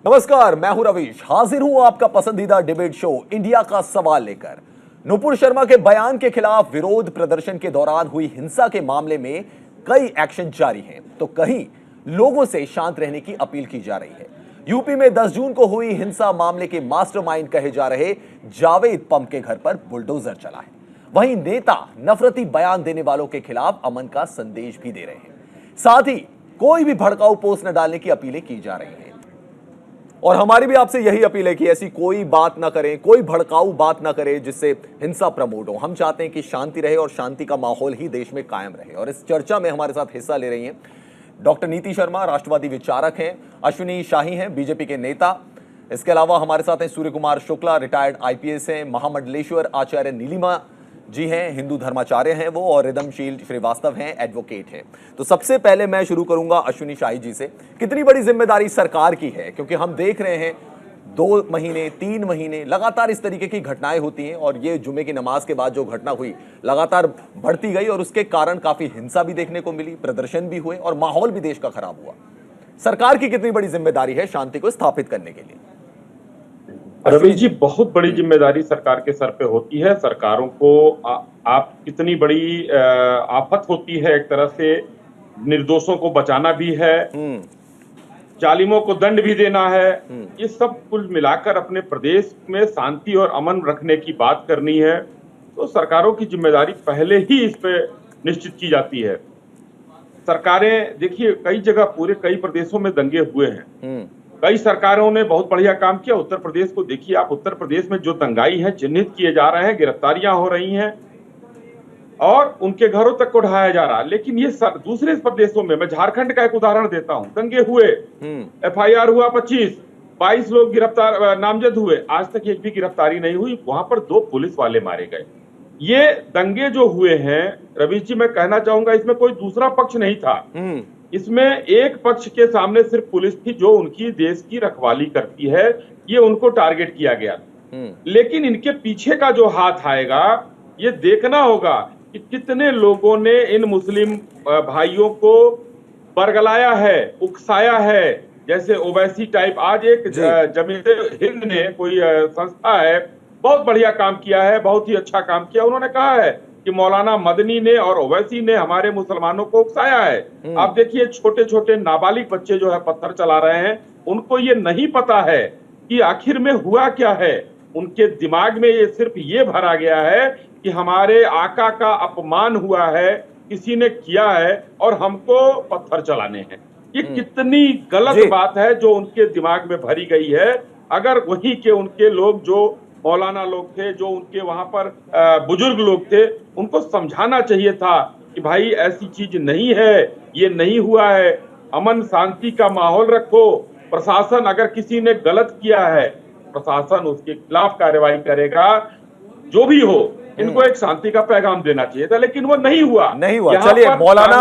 नमस्कार, मैं हूं रवीश, हाजिर हूं आपका पसंदीदा डिबेट शो इंडिया का सवाल लेकर। नुपुर शर्मा के बयान के खिलाफ विरोध प्रदर्शन के दौरान हुई हिंसा के मामले में कई एक्शन जारी हैं, तो कहीं लोगों से शांत रहने की अपील की जा रही है। यूपी में 10 जून को हुई हिंसा मामले के मास्टरमाइंड कहे जा रहे जावेद पम्प के घर पर बुलडोजर चला है। वहीं नेता नफरती बयान देने वालों के खिलाफ अमन का संदेश भी दे रहे हैं। साथ ही कोई भी भड़काऊ पोस्ट न डालने की अपीलें की जा रही हैं। और हमारी भी आपसे यही अपील है कि ऐसी कोई बात ना करें, कोई भड़काऊ बात ना करें जिससे हिंसा प्रमोट हो। हम चाहते हैं कि शांति रहे और शांति का माहौल ही देश में कायम रहे। और इस चर्चा में हमारे साथ हिस्सा ले रही हैं डॉक्टर नीति शर्मा, राष्ट्रवादी विचारक हैं, अश्विनी शाही हैं, बीजेपी के नेता। इसके अलावा हमारे साथ हैं सूर्य कुमार शुक्ला, रिटायर्ड आईपीएस हैं, महामंडलेश्वर आचार्य नीलिमा जी हैं, हिंदू धर्माचार्य हैं वो, और रिदमशील श्रीवास्तव हैं, एडवोकेट हैं। तो सबसे पहले मैं शुरू करूंगा अश्विनी शाही जी से। कितनी बड़ी जिम्मेदारी सरकार की है, क्योंकि हम देख रहे हैं 2 महीने 3 महीने लगातार इस तरीके की घटनाएं होती हैं, और ये जुमे की नमाज के बाद जो घटना हुई लगातार बढ़ती गई और उसके कारण काफी हिंसा भी देखने को मिली, प्रदर्शन भी हुए और माहौल भी देश का खराब हुआ। सरकार की कितनी बड़ी जिम्मेदारी है शांति को स्थापित करने के लिए? रवीश जी, बहुत बड़ी जिम्मेदारी सरकार के सर पे होती है। सरकारों को आप कितनी बड़ी आफत होती है, एक तरह से निर्दोषों को बचाना भी है, जालिमों को दंड भी देना है। ये सब कुल मिलाकर अपने प्रदेश में शांति और अमन रखने की बात करनी है, तो सरकारों की जिम्मेदारी पहले ही इस पे निश्चित की जाती है। सरकारें देखिए, कई जगह पूरे कई प्रदेशों में दंगे हुए हैं, कई सरकारों ने बहुत बढ़िया काम किया। उत्तर प्रदेश को देखिए आप, उत्तर प्रदेश में जो दंगाई है चिन्हित किए जा रहे हैं, गिरफ्तारियां हो रही हैं और उनके घरों तक को ढाया जा रहा है। लेकिन ये दूसरे प्रदेशों में, मैं झारखंड का एक उदाहरण देता हूं, दंगे हुए, FIR हुआ 22 लोग गिरफ्तार नामजद हुए, आज तक एक भी गिरफ्तारी नहीं हुई। वहां पर 2 पुलिस वाले मारे गए। ये दंगे जो हुए हैं रवीश जी, मैं कहना चाहूंगा इसमें कोई दूसरा पक्ष नहीं था। इसमें एक पक्ष के सामने सिर्फ पुलिस थी जो उनकी देश की रखवाली करती है, ये उनको टारगेट किया गया। लेकिन इनके पीछे का जो हाथ आएगा, ये देखना होगा कि कितने लोगों ने इन मुस्लिम भाइयों को बरगलाया है, उकसाया है। जैसे ओवैसी टाइप, आज एक जमीयत हिंद ने, कोई संस्था है, बहुत बढ़िया काम किया है, बहुत ही अच्छा काम किया। उन्होंने कहा है कि मौलाना मदनी ने और ओवैसी ने हमारे मुसलमानों को उकसाया है। आप देखिए, छोटे छोटे नाबालिग बच्चे जो है पत्थर चला रहे हैं, उनको ये नहीं पता है कि आखिर में हुआ क्या है। उनके दिमाग में ये सिर्फ ये भरा गया है कि हमारे आका का अपमान हुआ है, किसी ने किया है और हमको पत्थर चलाने हैं। ये कितनी गलत बात है जो उनके दिमाग में भरी गई है। अगर वही के उनके लोग, जो मौलाना लोग थे, जो उनके वहां पर बुजुर्ग लोग थे, उनको समझाना चाहिए था कि भाई ऐसी चीज नहीं है, ये नहीं हुआ है, अमन शांति का माहौल रखो। प्रशासन अगर किसी ने गलत किया है, प्रशासन उसके खिलाफ कार्रवाई करेगा, जो भी हो। इनको एक शांति का पैगाम देना चाहिए था, लेकिन वो नहीं हुआ। चलिए,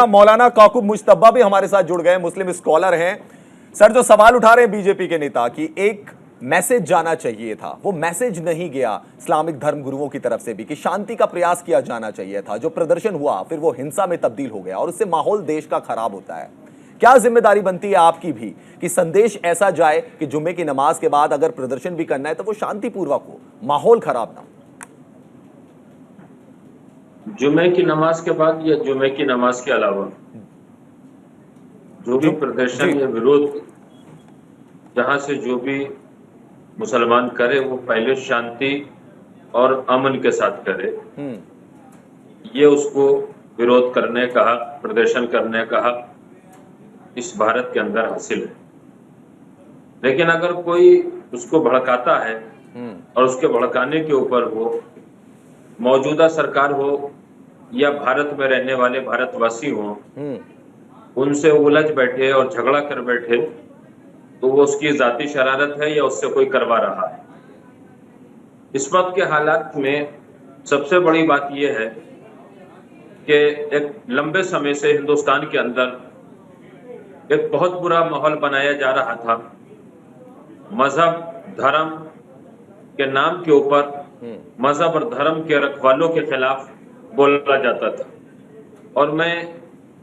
मौलाना काकुब मुश्तबा भी हमारे साथ जुड़ गए, मुस्लिम स्कॉलर हैं। सर, जो सवाल उठा रहे हैं बीजेपी के नेता कि एक मैसेज जाना चाहिए था, वो मैसेज नहीं गया इस्लामिक धर्म गुरुओं की तरफ से भी कि शांति का प्रयास किया जाना चाहिए था। जो प्रदर्शन हुआ फिर वो हिंसा में तब्दील हो गया और उससे माहौल देश का खराब होता है। क्या जिम्मेदारी बनती है आपकी भी कि संदेश ऐसा जाए कि जुम्मे की नमाज के बाद अगर प्रदर्शन भी करना है तो वो शांतिपूर्वक हो, माहौल खराब ना हो? जुम्मे की नमाज के बाद या जुम्मे की नमाज के अलावा जो भी प्रदर्शन या विरोध जहां से जो भी मुसलमान करे, वो पहले शांति और अमन के साथ करे। ये उसको विरोध करने का, प्रदर्शन करने का इस भारत के अंदर हासिल है। लेकिन अगर कोई उसको भड़काता है और उसके भड़काने के ऊपर वो मौजूदा सरकार हो या भारत में रहने वाले भारतवासी हो, उनसे उलझ बैठे और झगड़ा कर बैठे, तो वो उसकी जाती शरारत है या उससे कोई करवा रहा है। इस वक्त के हालात में सबसे बड़ी बात यह है कि एक लंबे समय से हिंदुस्तान के अंदर एक बहुत बुरा माहौल बनाया जा रहा था। मजहब धर्म के नाम के ऊपर मजहब और धर्म के रखवालों के खिलाफ बोला जाता था, और मैं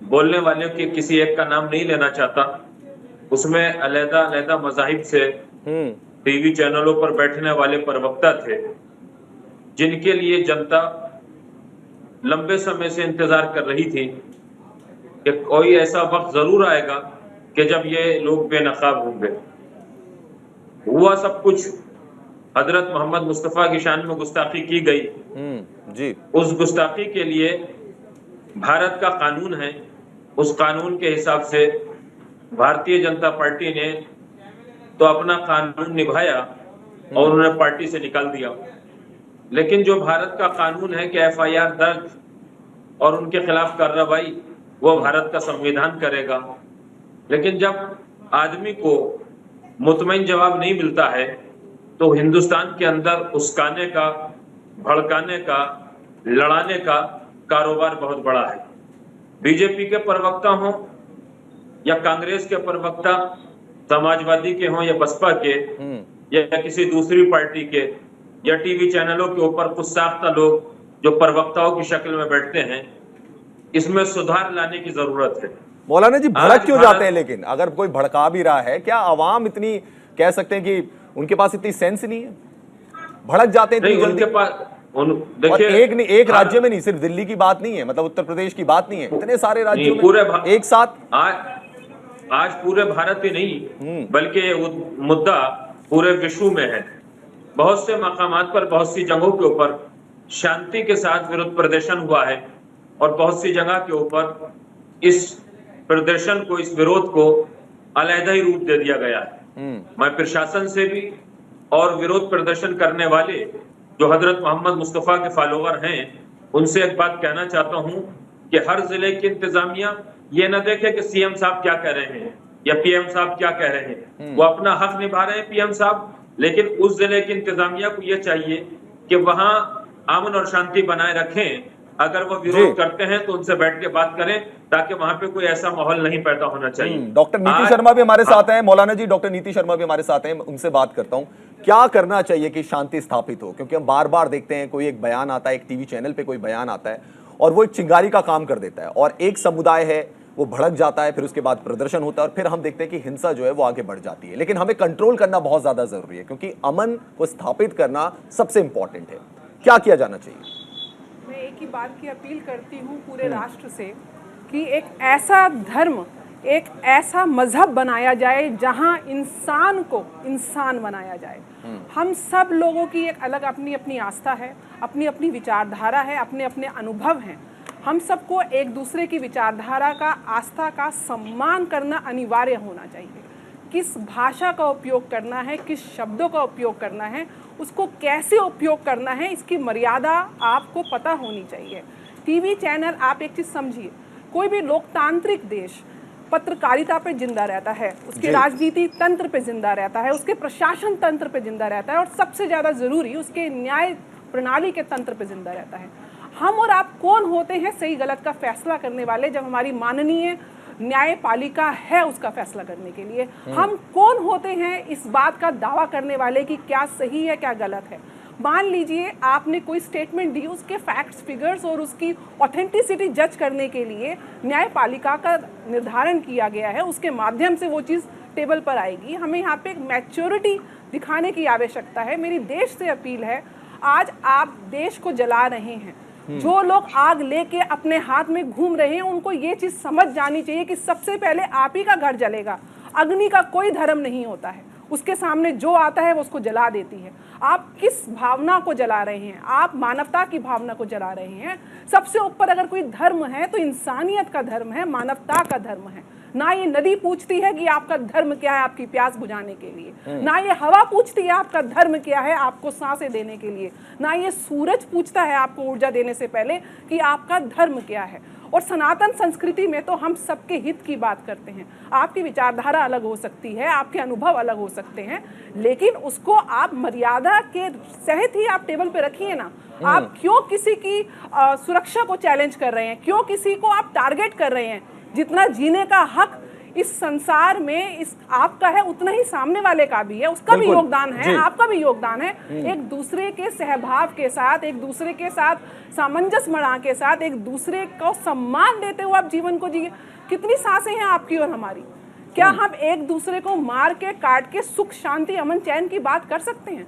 बोलने वाले के किसी एक का नाम नहीं लेना चाहता। उसमें अलग-अलग मज़ाहिब से टीवी चैनलों पर बैठने वाले प्रवक्ता थे, जिनके लिए जनता लंबे समय से इंतजार कर रही थी कि कोई ऐसा वक्त जरूर आएगा कि जब ये लोग बेनकाब होंगे। हुआ सब कुछ, हजरत मोहम्मद मुस्तफ़ा की शान में गुस्ताखी की गई। जी। उस गुस्ताखी के लिए भारत का कानून है, उस कानून के हिसाब से भारतीय जनता पार्टी ने तो अपना कानून निभाया और उन्हें पार्टी से निकाल दिया। लेकिन जो भारत का कानून है कि एफआईआर दर्ज और उनके खिलाफ कार्रवाई वो भारत का संविधान करेगा। लेकिन जब आदमी को मुतमईन जवाब नहीं मिलता है तो हिंदुस्तान के अंदर उस्काने का, भड़काने का, लड़ाने का कारोबार बहुत बड़ा है। बीजेपी के प्रवक्ता हों या कांग्रेस के प्रवक्ता, समाजवादी के हों या बसपा के या किसी दूसरी पार्टी के, या टीवी चैनलों के ऊपर कुछ साख्ता लोग जो प्रवक्ताओं की शक्ल में बैठते हैं, इसमें सुधार लाने की जरूरत है। मौलाना जी, भड़क क्यों जाते हैं? लेकिन अगर कोई भड़का भी रहा है, क्या आवाम इतनी कह सकते हैं कि उनके पास इतनी सेंस नहीं है, भड़क जाते हैं इतनी जल्दी? उनके पास देखिए, एक राज्य में नहीं, सिर्फ दिल्ली की बात नहीं है, मतलब उत्तर प्रदेश की बात नहीं है, इतने सारे राज्यों में पूरे एक साथ। आज पूरे भारत ही नहीं बल्कि मुद्दा पूरे विश्व में है। बहुत से मकामात पर, बहुत सी जगहों के ऊपर शांति के साथ विरोध प्रदर्शन हुआ है और बहुत सी जगह के ऊपर इस प्रदर्शन को, इस विरोध को अलग ही रूप दे दिया गया है। मैं प्रशासन से भी और विरोध प्रदर्शन करने वाले जो हजरत मोहम्मद मुस्तफ़ा के फॉलोवर हैं उनसे एक बात कहना चाहता हूं कि हर जिले की इंतजामिया ये न देखे कि सीएम साहब क्या कह रहे हैं या पीएम साहब क्या कह रहे हैं। वो अपना हक निभा रहे हैं पीएम साहब, लेकिन उस जिले की इंतजामिया को ये चाहिए कि वहां अमन और शांति बनाए रखें। अगर वो विरोध करते हैं तो उनसे बैठ के बात करें ताकि वहां पे कोई ऐसा माहौल नहीं पैदा होना चाहिए। डॉक्टर नीति शर्मा भी हमारे साथ हैं, मौलाना जी, डॉक्टर नीति शर्मा भी हमारे साथ हैं, उनसे बात करता हूं। क्या करना चाहिए कि शांति स्थापित हो? क्योंकि हम बार बार देखते हैं कोई एक बयान आता है, एक टीवी चैनल पे कोई बयान आता है और वो एक चिंगारी का काम कर देता है और एक समुदाय है वो भड़क जाता है, फिर उसके बाद प्रदर्शन होता है और फिर हम देखते हैं कि हिंसा जो है वो आगे बढ़ जाती है। लेकिन हमें कंट्रोल करना बहुत ज्यादा जरूरी है क्योंकि अमन को स्थापित करना सबसे इंपॉर्टेंट है। क्या किया जाना चाहिए? मैं एक ही बात की अपील करती हूँ पूरे राष्ट्र से कि एक ऐसा धर्म, एक ऐसा मजहब बनाया जाए जहाँ इंसान को इंसान बनाया जाए। हम सब लोगों की एक अलग अपनी अपनी आस्था है, अपनी अपनी विचारधारा है, अपने अपने अनुभव हैं। हम सबको एक दूसरे की विचारधारा का, आस्था का सम्मान करना अनिवार्य होना चाहिए। किस भाषा का उपयोग करना है, किस शब्दों का उपयोग करना है, उसको कैसे उपयोग करना है, इसकी मर्यादा आपको पता होनी चाहिए। टीवी चैनल, आप एक चीज़ समझिए, कोई भी लोकतांत्रिक देश पत्रकारिता पे जिंदा रहता है, उसके राजनीति तंत्र पे जिंदा रहता है, उसके प्रशासन तंत्र पे जिंदा रहता है और सबसे ज़्यादा ज़रूरी उसके न्याय प्रणाली के तंत्र पे जिंदा रहता है। हम और आप कौन होते हैं सही गलत का फैसला करने वाले, जब हमारी माननीय न्यायपालिका है उसका फैसला करने के लिए? हम कौन होते हैं इस बात का दावा करने वाले कि क्या सही है क्या गलत है? मान लीजिए आपने कोई स्टेटमेंट दी, उसके फैक्ट्स, फिगर्स और उसकी ऑथेंटिसिटी जज करने के लिए न्यायपालिका का निर्धारण किया गया है, उसके माध्यम से वो चीज़ टेबल पर आएगी। हमें यहाँ पे एक मैच्योरिटी दिखाने की आवश्यकता है। मेरी देश से अपील है, आज आप देश को जला रहे हैं, जो लोग आग लेके अपने हाथ में घूम रहे हैं उनको ये चीज़ समझ जानी चाहिए कि सबसे पहले आप ही का घर जलेगा। अग्नि का कोई धर्म नहीं होता है, उसके सामने जो आता है वो उसको जला देती है। आप किस भावना को जला रहे हैं? आप मानवता की भावना को जला रहे हैं। सबसे ऊपर अगर कोई धर्म है तो इंसानियत का धर्म है, मानवता का धर्म है। ना ये नदी पूछती है कि आपका धर्म क्या है आपकी प्यास बुझाने के लिए, ना ये हवा पूछती है आपका धर्म क्या है आपको सांसें देने के लिए, ना ये सूरज पूछता है आपको ऊर्जा देने से पहले कि आपका धर्म क्या है। और सनातन संस्कृति में तो हम सबके हित की बात करते हैं। आपकी विचारधारा अलग हो सकती है, आपके अनुभव अलग हो सकते हैं, लेकिन उसको आप मर्यादा के सहित ही आप टेबल पे रखिए ना। आप क्यों किसी की सुरक्षा को चैलेंज कर रहे हैं? क्यों किसी को आप टारगेट कर रहे हैं? जितना जीने का हक इस संसार में इस आपका है उतना ही सामने वाले का भी है, उसका भी योगदान है, आपका भी योगदान है। एक दूसरे के सहभाव के साथ, एक दूसरे के साथ सामंजस्य मना के साथ, एक दूसरे को सम्मान देते हुए आप जीवन को जिए। कितनी सांसें हैं आपकी और हमारी, क्या हम एक दूसरे को मार के काट के सुख शांति अमन चैन की बात कर सकते हैं?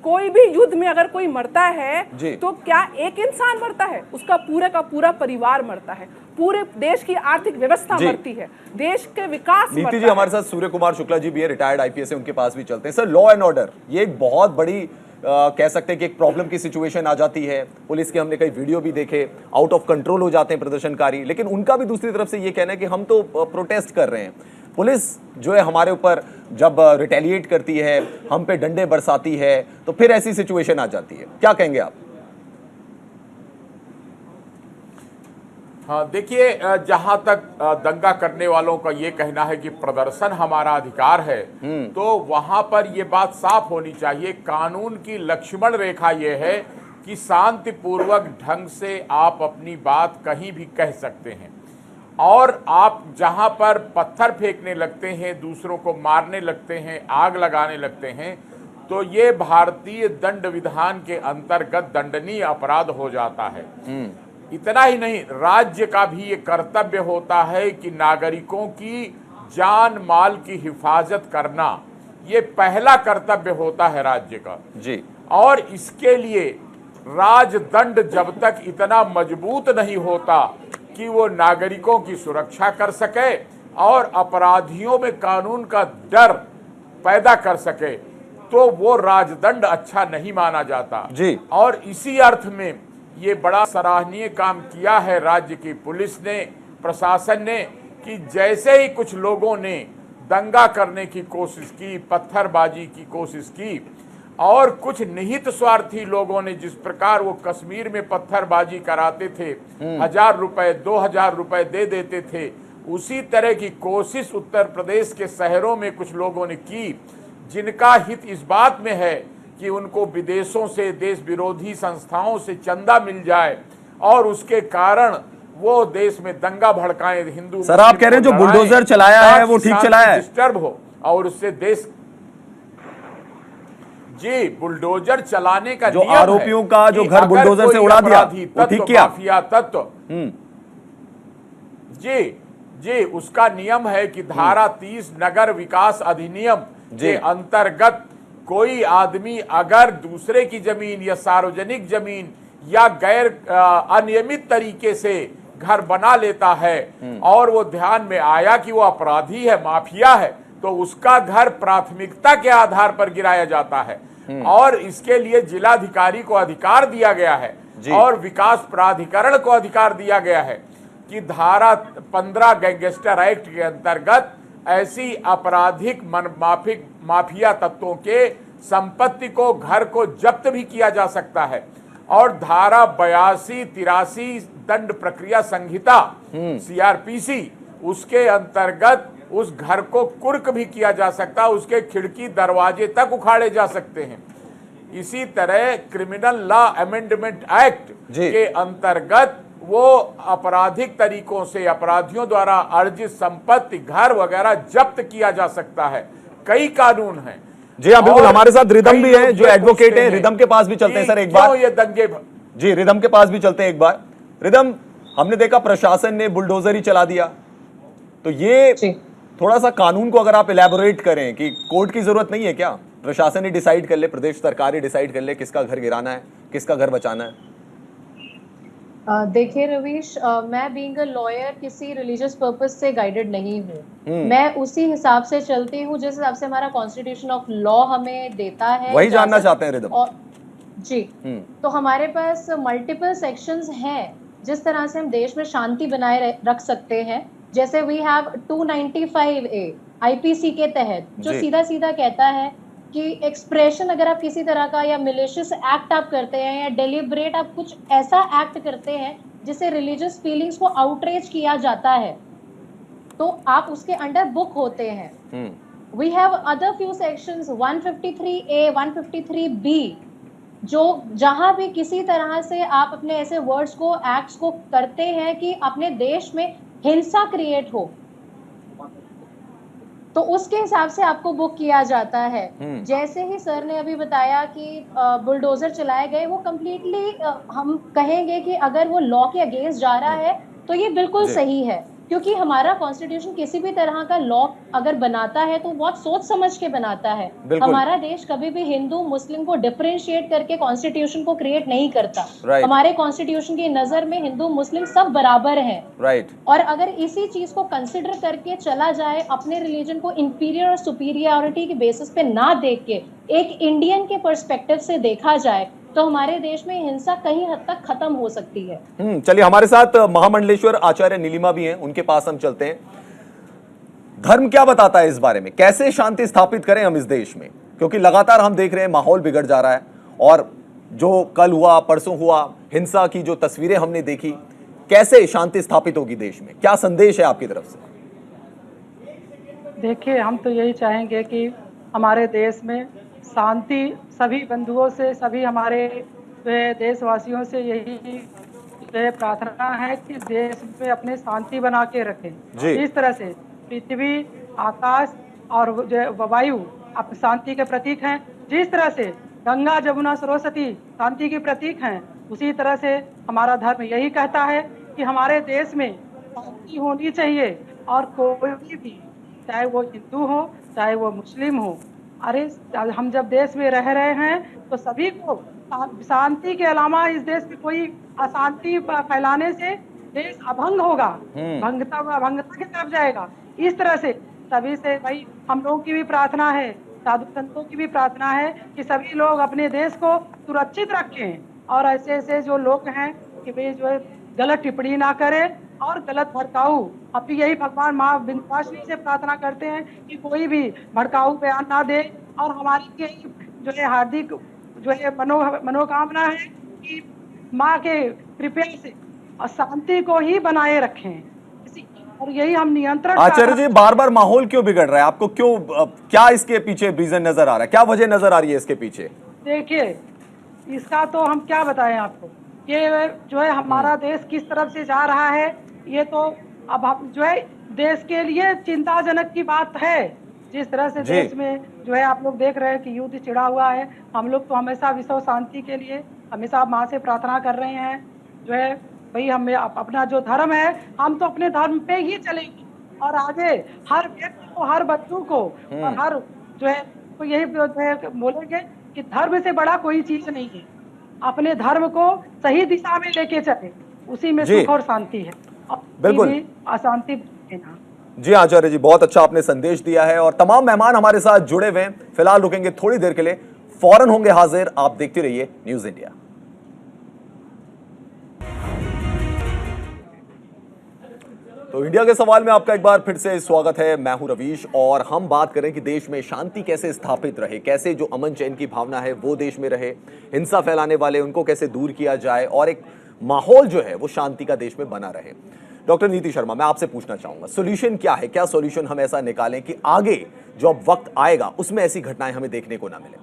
कोई भी युद्ध में अगर कोई मरता है तो क्या एक इंसान मरता है? उसका पूरे का पूरा परिवार मरता है, पूरे देश की आर्थिक व्यवस्था मरती है, देश के विकास मरता है। नीति जी, हमारे साथ सूर्य कुमार शुक्ला जी भी है, रिटायर्ड आईपीएस है, उनके पास भी चलते हैं। सर, लॉ एंड ऑर्डर ये एक बहुत बड़ी कह सकते हैं कि एक प्रॉब्लम की सिचुएशन आ जाती है। पुलिस के हमने कई वीडियो भी देखे, आउट ऑफ कंट्रोल हो जाते हैं प्रदर्शनकारी, लेकिन उनका भी दूसरी तरफ से ये कहना है कि हम तो प्रोटेस्ट कर रहे हैं। पुलिस जो है हमारे ऊपर जब रिटेलिएट करती है, हम पे डंडे बरसाती है, तो फिर ऐसी सिचुएशन आ जाती है। क्या कहेंगे आप? हाँ, देखिए, जहां तक दंगा करने वालों का ये कहना है कि प्रदर्शन हमारा अधिकार है, तो वहां पर ये बात साफ होनी चाहिए। कानून की लक्ष्मण रेखा ये है कि शांतिपूर्वक ढंग से आप अपनी बात कहीं भी कह सकते हैं, और आप जहां पर पत्थर फेंकने लगते हैं, दूसरों को मारने लगते हैं, आग लगाने लगते हैं, तो ये भारतीय दंड विधान के अंतर्गत दंडनीय अपराध हो जाता है। इतना ही नहीं, राज्य का भी ये कर्तव्य होता है कि नागरिकों की जान माल की हिफाजत करना ये पहला कर्तव्य होता है राज्य का जी। और इसके लिए राजदंड जब तक इतना मजबूत नहीं होता कि वो नागरिकों की सुरक्षा कर सके और अपराधियों में कानून का डर पैदा कर सके, तो वो राजदंड अच्छा नहीं माना जाता जी। और इसी अर्थ में ये बड़ा सराहनीय काम किया है राज्य की पुलिस ने, प्रशासन ने, कि जैसे ही कुछ लोगों ने दंगा करने की कोशिश की, पत्थरबाजी की कोशिश की, और कुछ निहित स्वार्थी लोगों ने जिस प्रकार वो कश्मीर में पत्थरबाजी कराते थे, 1000 रुपए 2000 रुपए दे देते थे, उसी तरह की कोशिश उत्तर प्रदेश के शहरों में कुछ लोगों ने की, जिनका हित इस बात में है कि उनको विदेशों से, देश विरोधी संस्थाओं से चंदा मिल जाए और उसके कारण वो देश में दंगा भड़काएं, हिंदू। सर, आप कह रहे हैं जो बुलडोजर चलाया है वो ठीक चलाया है? डिस्टर्ब हो और उससे देश, जी, बुलडोजर चलाने का जो आरोपियों का जो घर बुलडोजर से उड़ा दिया, वो ठीक किया? माफिया तत्व, जी जी, उसका नियम है कि धारा 30 नगर विकास अधिनियम के अंतर्गत कोई आदमी अगर दूसरे की जमीन या सार्वजनिक जमीन या गैर अनियमित तरीके से घर बना लेता है और वो ध्यान में आया कि वो अपराधी है, माफिया है, तो उसका घर प्राथमिकता के आधार पर गिराया जाता है और इसके लिए जिलाधिकारी को अधिकार दिया गया है और विकास प्राधिकरण को अधिकार दिया गया है कि धारा 15 गैंगस्टर एक्ट के अंतर्गत ऐसी आपराधिक माफिया तत्वों के संपत्ति को, घर को जब्त भी किया जा सकता है और धारा 82, 83 दंड प्रक्रिया संहिता CRPC उसके अंतर्गत उस घर को कुर्क भी किया जा सकता है, उसके खिड़की दरवाजे तक उखाड़े जा सकते हैं। इसी तरह क्रिमिनल लॉ अमेंडमेंट एक्ट के अंतर्गत वो आपराधिक तरीकों से अपराधियों द्वारा अर्जित संपत्ति, घर वगैरह जब्त किया जा सकता है। कई कानून हैं। जी हाँ, बिल्कुल। हमारे साथ रिदम भी है जो एडवोकेट है, रिदम के पास भी चलते हैं सर एक बार। ये दंगे, जी, रिदम के पास भी चलते हैं एक बार। रिदम, हमने देखा प्रशासन ने बुलडोजर ही चला दिया, तो ये थोड़ा सा कानून को अगर आप इलैबोरेट करें कि कोर्ट की जरूरत नहीं है क्या? प्रशासन ही डिसाइड कर ले, प्रदेश सरकार ही डिसाइड कर ले किसका घर गिराना है, किसका घर बचाना है। देखिए रवीश, मैं बीइंग अ लॉयर किसी रिलीजियस पर्पस से गाइडेड नहीं हूँ। मैं उसी हिसाब से चलती हूँ जिस हिसाब से हमारा कॉन्स्टिट्यूशन ऑफ लॉ हमें देता है। वही जानना चाहते हैं रिदम। जी, तो हमारे पास मल्टीपल सेक्शंस हैं जिस तरह से हम देश में शांति बनाए रख सकते हैं। जैसे वी हैव 295A IPC के तहत जो सीधा सीधा कहता है कि एक्सप्रेशन अगर आप किसी तरह का या मिलिशियस एक्ट आप करते हैं या डेलिब्रेट आप कुछ ऐसा एक्ट करते हैं जिससे रिलीजियस फीलिंग्स को आउटरीच किया जाता है, तो आप उसके अंडर बुक होते हैं। We have other few sections 153A 153B जो जहां भी किसी तरह से आप अपने ऐसे वर्ड्स को, एक्ट्स को करते हैं कि अपने देश में हिंसा क्रिएट हो, तो उसके हिसाब से आपको बुक किया जाता है। जैसे ही सर ने अभी बताया कि बुलडोजर चलाए गए, वो कंप्लीटली हम कहेंगे कि अगर वो लॉ के अगेंस्ट जा रहा है तो ये बिल्कुल सही है। क्योंकि हमारा कॉन्स्टिट्यूशन किसी भी तरह का लॉ अगर बनाता है तो बहुत सोच समझ के बनाता है। बिल्कुल। हमारा देश कभी भी हिंदू मुस्लिम को डिफरेंशिएट करके कॉन्स्टिट्यूशन को क्रिएट नहीं करता। Right. हमारे कॉन्स्टिट्यूशन की नजर में हिंदू मुस्लिम सब बराबर हैं। राइट। और अगर इसी चीज को कंसिडर करके चला जाए, अपने रिलीजन को इंफीरियर और सुपीरियरिटी के बेसिस पे ना देख के एक इंडियन के पर्सपेक्टिव से देखा जाए, तो हमारे देश में हिंसा कहीं हद तक खत्म हो सकती है। चलिए, हमारे साथ महामंडलेश्वर आचार्य नीलिमा भी हैं, उनके पास हम चलते हैं। धर्म क्या बताता है इस बारे में, कैसे शांति स्थापित करें हम इस देश में, क्योंकि लगातार हम देख रहे हैं माहौल बिगड़ जा रहा है, और जो कल हुआ परसों हुआ हिंसा की जो तस्वीरें हमने देखी, कैसे शांति स्थापित होगी देश में, क्या संदेश है आपकी तरफ से? देखिए, हम तो यही चाहेंगे कि हमारे देश में शांति, सभी बंधुओं से, सभी हमारे देशवासियों से यही प्रार्थना है कि देश में अपने शांति बना के रखें। इस तरह से पृथ्वी, आकाश और जो वायु अब शांति के प्रतीक हैं, जिस तरह से गंगा जमुना सरस्वती शांति के प्रतीक हैं, उसी तरह से हमारा धर्म यही कहता है कि हमारे देश में शांति होनी चाहिए। और कोई भी, चाहे वो हिंदू हो चाहे वो मुस्लिम हो, अरे हम जब देश में रह रहे हैं तो सभी को शांति के अलावा इस देश में कोई अशांति फैलाने से देश अभंग होगा, भंगता की तरफ जाएगा। इस तरह से सभी से भाई हम लोगों की भी प्रार्थना है, साधु संतों की भी प्रार्थना है कि सभी लोग अपने देश को सुरक्षित रखें, और ऐसे ऐसे जो लोग हैं कि भाई जो है गलत टिप्पणी ना करें और गलत भड़काऊ, अब भी यही भगवान माँ विंध्यवासिनी से प्रार्थना करते हैं कि कोई भी भड़काऊ बयान ना दे। और हमारी यही जो है हार्दिक जो है मनोकामना है कि माँ के कृपा से और शांति को ही बनाए रखें, और यही हम नियंत्रण। आचार्य जी, बार बार माहौल क्यों बिगड़ रहा है आपको, क्यों, क्या इसके पीछे रीजन नजर आ रहा है, क्या वजह नजर आ रही है इसके पीछे? देखिए, इसका तो हम क्या बताएं आपको, ये जो है हमारा देश किस तरफ से जा रहा है, ये तो अब हम जो है देश के लिए चिंताजनक की बात है। जिस तरह से देश में जो है आप लोग देख रहे हैं कि युद्ध छिड़ा हुआ है, हम लोग तो हमेशा विश्व शांति के लिए हमेशा माँ से प्रार्थना कर रहे हैं। जो है भाई हमें अपना जो धर्म है, हम तो अपने धर्म पे ही चलेंगे, और आगे हर व्यक्ति को, हर बच्चों को और हर जो है तो यही बोलेंगे कि धर्म से बड़ा कोई चीज नहीं है। अपने धर्म को सही दिशा में लेके चले, उसी में सुख और शांति है, बिल्कुल अशांति ना। जी आचार्य जी, बहुत अच्छा आपने संदेश दिया है, और तमाम मेहमान हमारे साथ जुड़े हुए हैं। फिलहाल रुकेंगे थोड़ी देर के लिए, फौरन होंगे हाजिर। आप देखते रहिए न्यूज इंडिया। तो इंडिया के सवाल में आपका एक बार फिर से स्वागत है। मैं हूं रवीश, और हम बात करें कि देश में शांति कैसे स्थापित रहे, कैसे जो अमन चैन की भावना है वो देश में रहे, हिंसा फैलाने वाले उनको कैसे दूर किया जाए, और एक माहौल जो है वो शांति का देश में बना रहे। डॉक्टर नीति शर्मा, मैं आपसे पूछना चाहूंगा, सॉल्यूशन क्या है, क्या सॉल्यूशन हम ऐसा निकालें कि आगे जो अब वक्त आएगा उसमें ऐसी घटनाएं हमें देखने को ना मिले?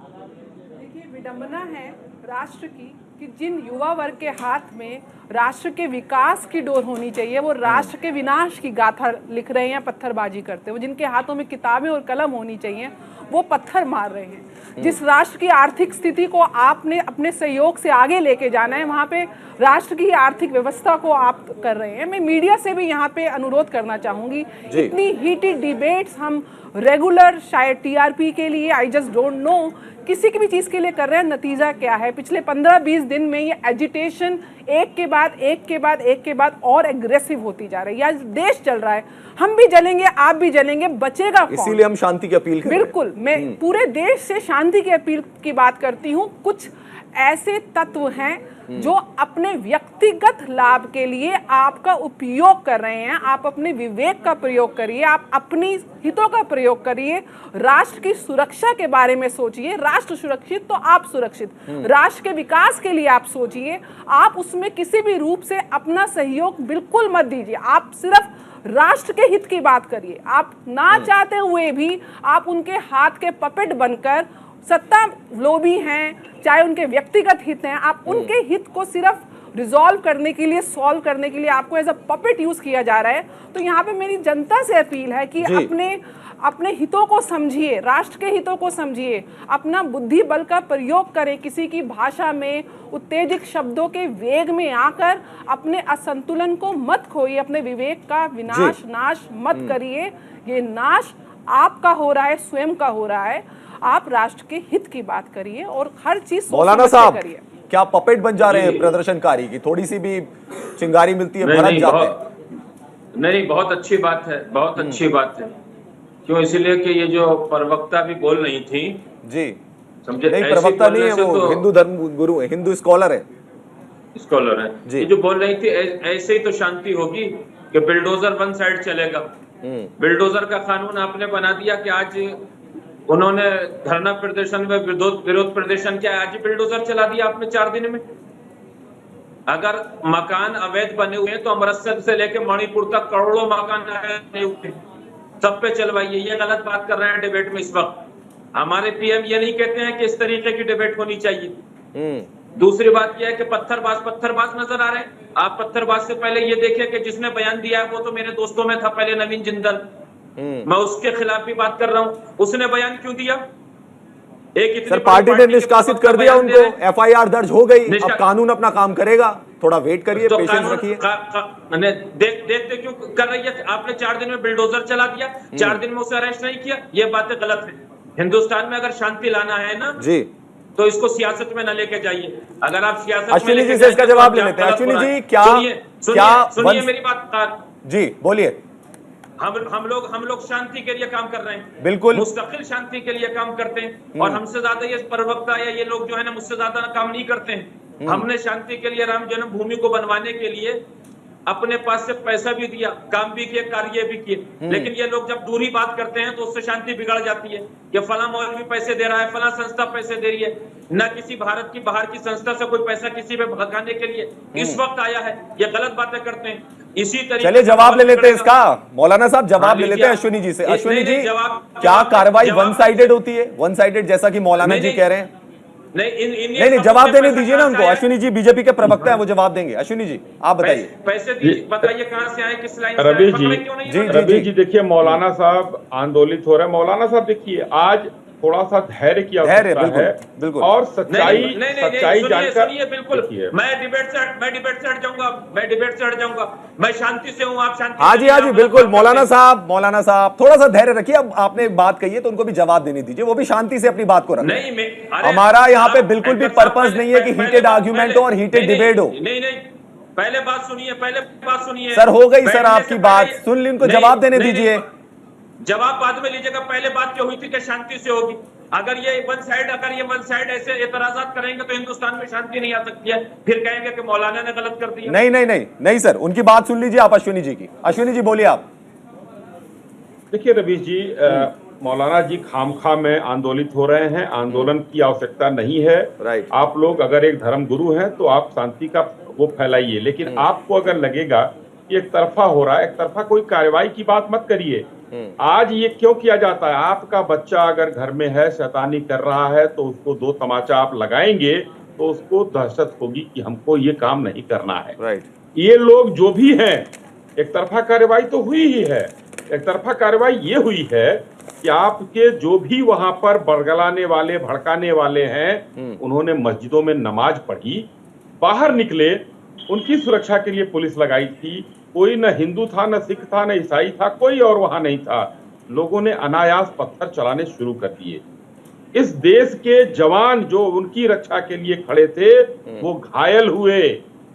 देखिए, विडंबना है राष्ट्र की कि जिन युवा वर्ग के हाथ में राष्ट्र के विकास की डोर होनी चाहिए, वो राष्ट्र के विनाश की गाथा लिख रहे हैं, पत्थरबाजी करते हैं। वो जिनके हाथों में किताबें और कलम होनी चाहिए, वो पत्थर मार रहे हैं। जिस राष्ट्र की आर्थिक स्थिति को आपने अपने सहयोग से आगे लेके जाना है, वहाँ पे राष्ट्र की आर्थिक व्यवस्था को आप कर रहे हैं। मैं मीडिया से भी यहाँ पे अनुरोध करना चाहूँगी, इतनी हीटेड डिबेट्स हम रेगुलर शायद टीआरपी के लिए, आई जस्ट डोंट नो, किसी की भी चीज़ के लिए कर रहे हैं। नतीजा क्या है? पिछले 15-20 दिन में ये एजिटेशन एक के बाद और एग्रेसिव होती जा रही है। आज देश चल रहा है, हम भी जलेंगे, आप भी जलेंगे, बचेगा कौन? इसीलिए हम शांति की अपील कर रहे हैं। बिल्कुल, मैं पूरे देश से शांति की अपील की बात करती हूँ। कुछ ऐसे तत्व हैं जो अपने व्यक्तिगत लाभ के लिए आपका उपयोग कर रहे हैं। आप अपने विवेक का प्रयोग करिए, आप अपनी हितों का प्रयोग करिए, राष्ट्र की सुरक्षा के बारे में सोचिए। राष्ट्र सुरक्षित तो आप सुरक्षित, राष्ट्र के विकास के लिए आप सोचिए। आप उसमें किसी भी रूप से अपना सहयोग बिल्कुल मत दीजिए। आप सिर्फ राष्ट्र के हित की बात करिए। आप ना चाहते हुए भी आप उनके हाथ के पपेट बनकर, सत्ता लोभी हैं चाहे उनके व्यक्तिगत हित हैं, आप उनके हित को सिर्फ रिजॉल्व करने के लिए, सॉल्व करने के लिए आपको एज अ पपेट यूज किया जा रहा है। तो यहाँ पे मेरी जनता से अपील है कि अपने हितों को समझिए, राष्ट्र के हितों को समझिए, अपना बुद्धि बल का प्रयोग करें, किसी की भाषा में उत्तेजित शब्दों के वेग में आकर अपने असंतुलन को मत खोइए, अपने विवेक का विनाश नाश मत करिए। ये नाश आपका हो रहा है, स्वयं का हो रहा है। आप राष्ट्र के हित की बात करिए और हर चीज मौलाना साहब क्या पपेट बन जा रहे हैं प्रदर्शनकारी की? थोड़ी सी भी चिंगारी मिलती है भड़क जाते हैं। नहीं, बहुत अच्छी बात है, बहुत अच्छी बात है। क्यों? इसलिए कि ये जो प्रवक्ता भी बोल रही थी जी, समझे, नहीं प्रवक्ता नहीं है वो, तो हिंदू धर्म गुरु है, हिंदू स्कॉलर है ये जो बोल रही थी ऐसे ही तो शांति होगी कि बिल्डोजर वन साइड चलेगा। बिल्डोजर का कानून आपने बना दिया कि आज उन्होंने धरना प्रदर्शन में विरोध प्रदर्शन किया, आज ही बिल्डोजर चला दिया आपने 4 दिन में। अगर मकान अवैध बने हुए हैं तो अमृतसर से लेकर मणिपुर तक करोड़ों मकान अवैध बने हुए, सब पे चलवाइए। ये गलत बात कर रहे हैं डिबेट में इस वक्त। हमारे पीएम ये नहीं कहते हैं कि इस तरीके की डिबेट होनी चाहिए। दूसरी बात यह है कि पत्थरबाज नजर आ रहे हैं। आप पत्थरबाज से पहले ये देखिए कि जिसने बयान दिया है वो तो मेरे दोस्तों में था पहले, नवीन जिंदल। मैं उसके खिलाफ भी बात कर रहा हूं। उसने बयान क्यों दिया? सर पार्टी ने निष्कासित कर दिया उनको, एफआईआर दर्ज हो गई, अब कानून अपना काम करेगा। थोड़ा वेट करिए, तो पेशेंस रखिए। देखते क्यों कर रही है? आपने 4 दिन में बिल्डोजर चला दिया, 4 दिन में उसे अरेस्ट नहीं किया। ये बातें गलत है। हिंदुस्तान में अगर शांति लाना है ना जी, तो इसको सियासत में न लेके जाइए। अगर आप सियासत अश्विनी जी से इसका जवाब ले लेते हैं। अश्विनी जी क्या सुनिए मेरी बात जी, बोलिए। हम लोग शांति के लिए काम कर रहे हैं, बिल्कुल मुस्तकिल शांति के लिए काम करते हैं। और हमसे ज्यादा ये प्रवक्ता या ये लोग जो है ना मुझसे ज्यादा काम नहीं करते हैं। हमने शांति के लिए, राम जन्मभूमि को बनवाने के लिए अपने पास से पैसा भी दिया, काम भी किए, कार्य भी किए। लेकिन ये लोग जब दूरी बात करते हैं तो उससे शांति बिगड़ जाती है। कि फला मौलवी पैसे दे रहा है, फला संस्था पैसे दे रही है। न किसी भारत की बाहर की संस्था से कोई पैसा किसी पे भड़काने के लिए इस वक्त आया है। ये गलत बातें करते हैं। इसी तरीके चलिए जवाब ले लेते हैं इसका। मौलाना साहब जवाब ले लेते हैं अश्विनी जी से। अश्विनी जी, क्या कार्रवाई वन साइडेड होती है? वन साइडेड जैसा कि मौलाना जी कह रहे हैं। नहीं, जवाब देने दीजिए ना उनको। अश्विनी जी बीजेपी के प्रवक्ता है, वो जवाब देंगे। अश्विनी जी आप बताइए। पैसे बताइए कहां से आए, किस लाइन से? रवि जी देखिए, मौलाना साहब आंदोलित हो रहे हैं। मौलाना साहब देखिए, आज थोड़ा सा धैर्य की आवश्यकता है, बिल्कुल, और सच्चाई जानकर। बिल्कुल, मैं डिबेट से हट जाऊंगा, मैं शांति से हूं, आप शांति। हाँ जी बिल्कुल। मौलाना साहब थोड़ा सा धैर्य रखिए। अब आपने एक बात कही है तो उनको भी जवाब देने दीजिए, वो भी शांति से अपनी बात को रखें। हमारा यहाँ पे बिल्कुल भी पर्पस नहीं है कि हीटेड आर्ग्यूमेंट हो और हीटेड डिबेट हो। नहीं, पहले बात सुनिए सर। हो गई सर आपकी बात, सुन ली, उनको जवाब देने दीजिए। जवाब बाद में लीजिएगा। पहले बात क्या हुई थी कि शांति से होगी। अगर ये वन साइड ऐसे एतराजात करेंगे तो हिंदुस्तान में शांति नहीं आ सकती है। फिर कहेंगे कि मौलाना ने गलत कर दिया। नहीं सर, उनकी बात सुन लीजिए आप अश्विनी जी की। अश्विनी जी बोलिए आप। देखिए रवीश जी, मौलाना जी खामखा में आंदोलित हो रहे हैं। आंदोलन की आवश्यकता नहीं है। राइट। आप लोग अगर एक धर्म गुरु हैं तो आप शांति का वो फैलाइए, लेकिन आपको अगर लगेगा कि एक तरफा हो रहा है, एक तरफा कोई कार्रवाई की बात मत करिए। आज ये क्यों किया जाता है? आपका बच्चा अगर घर में है, शैतानी कर रहा है, तो उसको 2 तमाचा आप लगाएंगे तो उसको दहशत होगी कि हमको ये काम नहीं करना है। राइट। ये लोग जो भी हैं, एक तरफा कार्रवाई तो हुई ही है। एक तरफा कार्रवाई ये हुई है कि आपके जो भी वहां पर बरगलाने वाले, भड़काने वाले हैं, उन्होंने मस्जिदों में नमाज पढ़ी, बाहर निकले, उनकी सुरक्षा के लिए पुलिस लगाई थी। कोई न हिंदू था, न सिख था, न ईसाई था, कोई और वहां नहीं था। लोगों ने अनायास पत्थर चलाने शुरू कर दिए। इस देश के जवान जो उनकी रक्षा के लिए खड़े थे वो घायल हुए।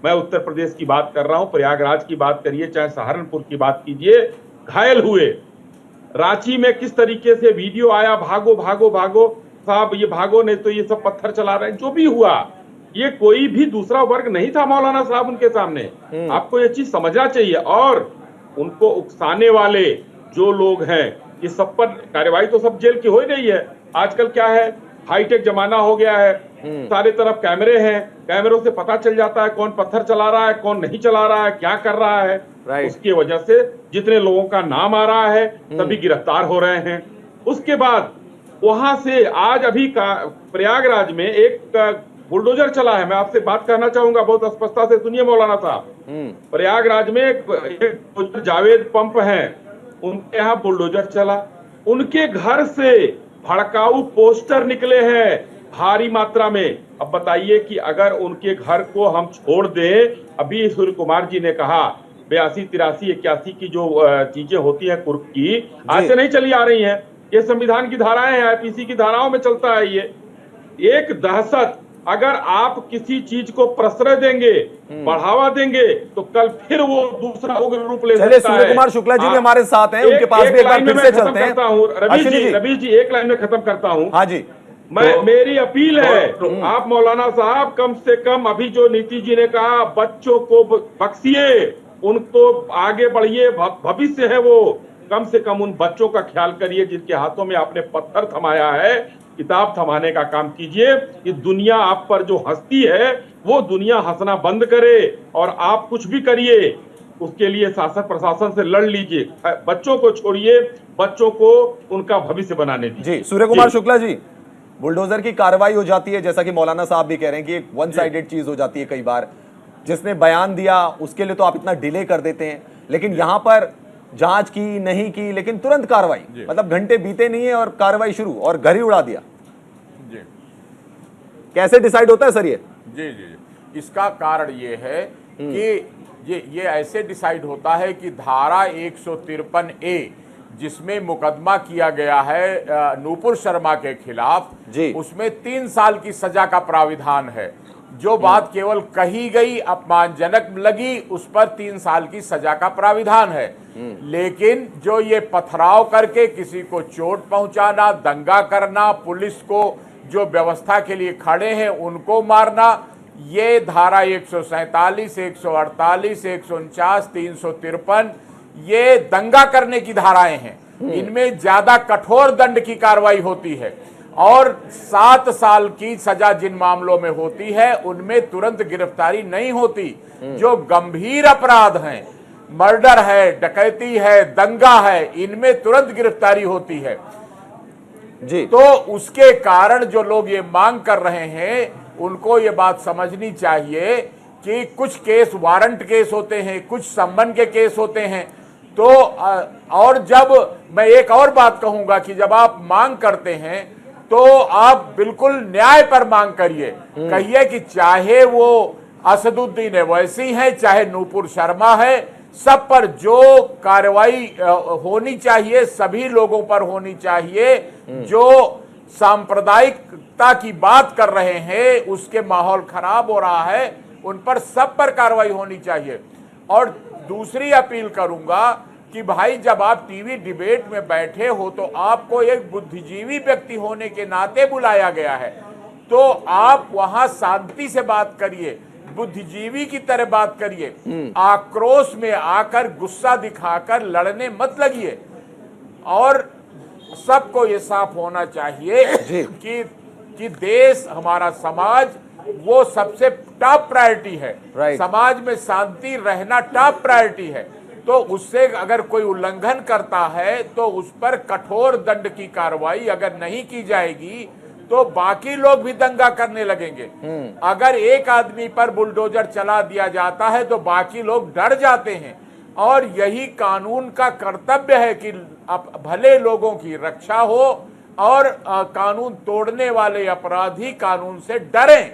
मैं उत्तर प्रदेश की बात कर रहा हूं, प्रयागराज की बात करिए, चाहे सहारनपुर की बात कीजिए, घायल हुए। रांची में किस तरीके से वीडियो आया, भागो भागो भागो साहब, ये भागो नहीं तो ये सब पत्थर चला रहे हैं। जो भी हुआ, ये कोई भी दूसरा वर्ग नहीं था मौलाना साहब उनके सामने। आपको ये चीज समझना चाहिए। और उनको उकसाने वाले जो लोग हैं, ये सब पर कार्रवाई तो सब जेल की हो ही रही है। आजकल क्या है, हाईटेक जमाना हो गया है, सारे तरफ कैमरे हैं, कैमरों से पता चल जाता है कौन पत्थर चला रहा है, कौन नहीं चला रहा है, क्या कर रहा है। उसकी वजह से जितने लोगों का नाम आ रहा है सभी गिरफ्तार हो रहे हैं। उसके बाद वहां से आज अभी प्रयागराज में एक बुलडोजर चला है। मैं आपसे बात करना चाहूंगा बहुत स्पष्टता से, सुनिए मौलाना साहब। प्रयागराज में एक जावेद पंप है, उनके यहाँ बुलडोजर चला, उनके घर से भड़काऊ पोस्टर निकले हैं भारी मात्रा में। अब बताइए कि अगर उनके घर को हम छोड़ दें, अभी सूर्य कुमार जी ने कहा 82, 83, 81 की जो चीजें होती है कुर्क की, आज से नहीं चली आ रही हैं, ये संविधान की धाराएं हैं, आईपीसी की धाराओं में चलता है। ये एक दहशत, अगर आप किसी चीज को प्रश्रय देंगे, बढ़ावा देंगे, तो कल फिर वो दूसरा उग्र रूप ले सकता है। सूर्य कुमार शुक्ला जी भी हमारे साथ हैं, उनके पास भी एक बार फिर से चलते हैं। रवि जी एक लाइन में खत्म करता हूँ। हाँ जी, मेरी अपील है, आप मौलाना साहब कम से कम अभी जो नीतीश जी ने कहा बच्चों को बख्शिए, उनको आगे बढ़िए, भविष्य है वो, कम से कम उन बच्चों का ख्याल करिए जिनके हाथों में आपने पत्थर थमाया है, किताब थमाने का काम कीजिए। ये दुनिया आप पर जो हंसती है वो दुनिया हंसना बंद करे, और आप कुछ भी करिए उसके लिए शासन प्रशासन से लड़ लीजिए। बच्चों को छोड़िए, बच्चों को उनका भविष्य बनाने दीजिए। जी सूर्य कुमार शुक्ला जी, बुलडोजर की कार्रवाई हो जाती है, जैसा कि मौलाना साहब भी कह रहे हैं कि एक वन साइडेड चीज हो जाती है कई बार। जिसने बयान दिया उसके लिए तो आप इतना डिले कर देते हैं, लेकिन यहां पर जांच की नहीं की, लेकिन तुरंत कार्रवाई, मतलब घंटे बीते नहीं है और कार्रवाई शुरू, और घर ही उड़ा दिया। जी कैसे डिसाइड होता है सर ये? जी जी जी इसका कारण ये है कि ये ऐसे डिसाइड होता है कि धारा 153A जिसमें मुकदमा किया गया है नूपुर शर्मा के खिलाफ, उसमें 3 साल की सजा का प्राविधान है। जो बात केवल कही गई, अपमानजनक लगी, उस पर 3 साल की सजा का प्राविधान है। लेकिन जो ये पथराव करके किसी को चोट पहुंचाना, दंगा करना, पुलिस को जो व्यवस्था के लिए खड़े हैं उनको मारना, ये धारा 147, 148, 149, 353 ये दंगा करने की धाराएं हैं। इनमें ज्यादा कठोर दंड की कार्रवाई होती है, और 7 साल की सजा जिन मामलों में होती है उनमें तुरंत गिरफ्तारी नहीं होती। जो गंभीर अपराध हैं, मर्डर है, डकैती है, दंगा है, इनमें तुरंत गिरफ्तारी होती है जी। तो उसके कारण जो लोग ये मांग कर रहे हैं उनको ये बात समझनी चाहिए कि कुछ केस वारंट केस होते हैं, कुछ सम्मन के केस होते हैं। तो और जब मैं एक और बात कहूंगा कि जब आप मांग करते हैं तो आप बिल्कुल न्याय पर मांग करिए। कहिए कि चाहे वो असदुद्दीन ओवैसी है, चाहे नूपुर शर्मा है, सब पर जो कार्रवाई होनी चाहिए सभी लोगों पर होनी चाहिए। जो सांप्रदायिकता की बात कर रहे हैं, उसके माहौल खराब हो रहा है, उन पर सब पर कार्रवाई होनी चाहिए। और दूसरी अपील करूंगा कि भाई जब आप टीवी डिबेट में बैठे हो तो आपको एक बुद्धिजीवी व्यक्ति होने के नाते बुलाया गया है, तो आप वहां शांति से बात करिए, बुद्धिजीवी की तरह बात करिए। आक्रोश में आकर गुस्सा दिखाकर लड़ने मत लगिए। और सबको ये साफ होना चाहिए कि देश, हमारा समाज वो सबसे टॉप प्रायोरिटी है। समाज में शांति रहना टॉप प्रायोरिटी है। तो उससे अगर कोई उल्लंघन करता है तो उस पर कठोर दंड की कार्रवाई अगर नहीं की जाएगी तो बाकी लोग भी दंगा करने लगेंगे। अगर एक आदमी पर बुलडोजर चला दिया जाता है तो बाकी लोग डर जाते हैं, और यही कानून का कर्तव्य है कि भले लोगों की रक्षा हो और कानून तोड़ने वाले अपराधी कानून से डरें।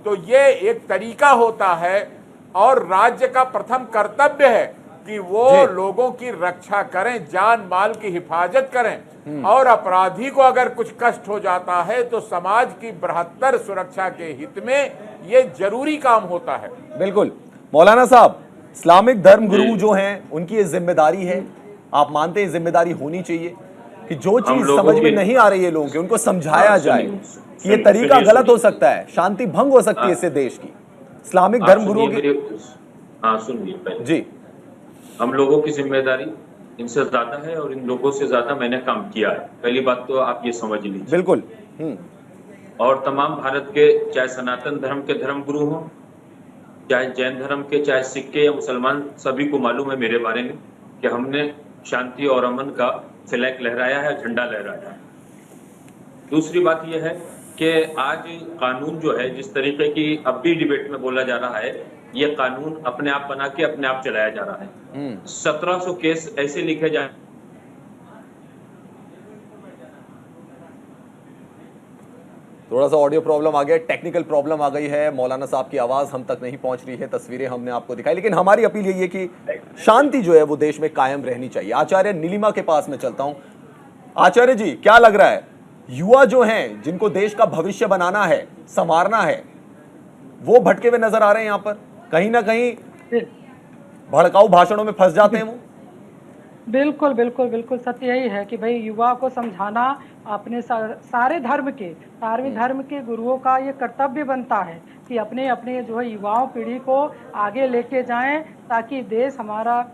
तो ये एक तरीका होता है, और राज्य का प्रथम कर्तव्य है कि वो लोगों की रक्षा करें, जान माल की हिफाजत करें, और अपराधी को अगर कुछ कष्ट हो जाता है तो समाज की बृहत्तर सुरक्षा के हित में ये जरूरी काम होता है। बिल्कुल मौलाना साहब, इस्लामिक धर्म गुरु जो हैं उनकी ये जिम्मेदारी है, आप मानते हैं जिम्मेदारी होनी चाहिए कि जो चीज समझ में नहीं आ रही है लोगों के, उनको समझाया जाए कि ये तरीका गलत हो सकता है, शांति भंग हो सकती है इससे देश की। इस्लामिक धर्म गुरुओं की सुनिए जी, हम लोगों की जिम्मेदारी इनसे ज्यादा है और इन लोगों से ज्यादा मैंने काम किया है। पहली बात तो आप ये समझ लीजिए। बिल्कुल। और तमाम भारत के, चाहे सनातन धर्म के धर्म गुरु हो, चाहे जैन धर्म के, चाहे सिख के या मुसलमान, सभी को मालूम है मेरे बारे में कि हमने शांति और अमन का फ्लैग लहराया है, झंडा लहराया है। दूसरी बात यह है कि आज कानून जो है जिस तरीके की अब भी डिबेट में बोला जा रहा है, ये कानून अपने आप बना के अपने आप चलाया जा रहा है। 1700 केस ऐसे लिखे जा थोड़ा सा ऑडियो प्रॉब्लम आ गया, टेक्निकल प्रॉब्लम आ गई है, मौलाना साहब की आवाज हम तक नहीं पहुंच रही है, तस्वीरें हमने आपको दिखाई, लेकिन हमारी अपील यही है कि शांति जो है वो देश में कायम रहनी चाहिए। आचार्य नीलिमा के पास में चलता हूं। आचार्य जी, क्या लग रहा है, युवा जो हैं जिनको देश का भविष्य बनाना है, संवारना है, वो भटके हुए नजर आ रहे हैं, यहाँ पर कहीं ना कहीं भड़काऊ भाषणों में फंस जाते हैं वो? बिल्कुल बिल्कुल बिल्कुल सत्य यही है कि भाई युवा को समझाना अपने सारे धर्म के, धार्मिक धर्म के गुरुओं का ये कर्तव्य बनता है कि अपने अपने जो है युवाओं पीढ़ी को आगे लेके जाएं, ताकि देश हमारा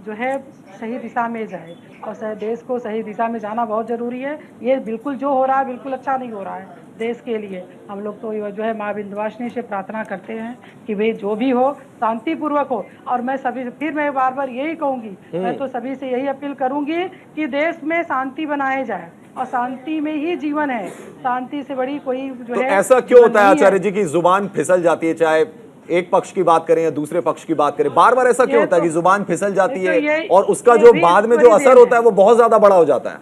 जो है सही दिशा में जाए। और देश को सही दिशा में जाना बहुत ज़रूरी है। ये बिल्कुल जो हो रहा है बिल्कुल अच्छा नहीं हो रहा है देश के लिए। हम लोग तो जो है माँ विंध्यवासिनी से प्रार्थना करते हैं कि भाई जो भी हो शांतिपूर्वक हो। और मैं मैं बार बार यही कहूँगी, मैं तो सभी से यही अपील करूँगी कि देश में शांति बनाए जाए, और शांति में ही जीवन है, शांति से बड़ी कोई जो तो है। ऐसा क्यों होता है आचार्य जी की जुबान फिसल जाती है, चाहे एक पक्ष की बात करें या दूसरे पक्ष की बात करें, बार बार ऐसा क्यों होता है कि जुबान फिसल जाती है और उसका जो बाद में जो असर होता है वो बहुत ज्यादा बड़ा हो जाता है?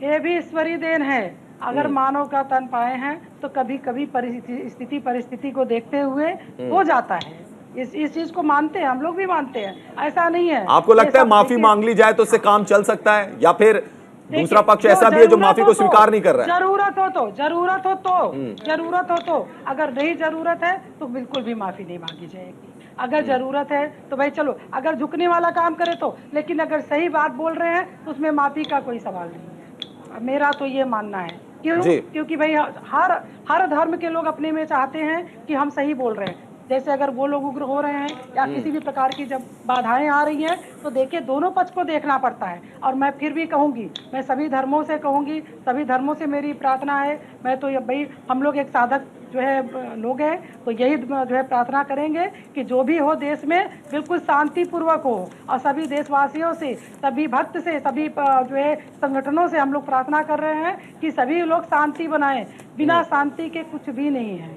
ये भी ईश्वरीय देन है। अगर मानव का तन पाए हैं तो कभी कभी परिस्थिति को देखते हुए हो जाता है। इस चीज को मानते हैं, हम लोग भी मानते हैं, ऐसा नहीं है। आपको लगता है माफी मांग ली जाए तो उससे काम चल सकता है, या फिर दूसरा पक्ष ऐसा भी है जो माफी को स्वीकार नहीं कर रहा है? जरूरत हो तो अगर नहीं जरूरत है तो बिल्कुल भी माफी नहीं मांगी जाएगी। अगर जरूरत है तो भाई चलो, अगर झुकने वाला काम करे तो, लेकिन अगर सही बात बोल रहे हैं तो उसमें माफी का कोई सवाल नहीं है। मेरा तो ये मानना है। क्योंकि भाई हर धर्म के लोग अपने में चाहते हैं कि हम सही बोल रहे हैं। जैसे अगर वो लोग उग्र हो रहे हैं या किसी भी प्रकार की जब बाधाएं आ रही हैं तो देखिए दोनों पक्ष को देखना पड़ता है। और मैं फिर भी कहूँगी, मैं सभी धर्मों से कहूँगी, सभी धर्मों से मेरी प्रार्थना है, मैं तो भाई हम लोग एक साधक जो है लोग हैं, तो यही जो है प्रार्थना करेंगे कि जो भी हो देश में बिल्कुल शांतिपूर्वक हो। और सभी देशवासियों से, सभी भक्त से, सभी जो है संगठनों से हम लोग प्रार्थना कर रहे हैं कि सभी लोग शांति बनाएं। बिना शांति के कुछ भी नहीं है।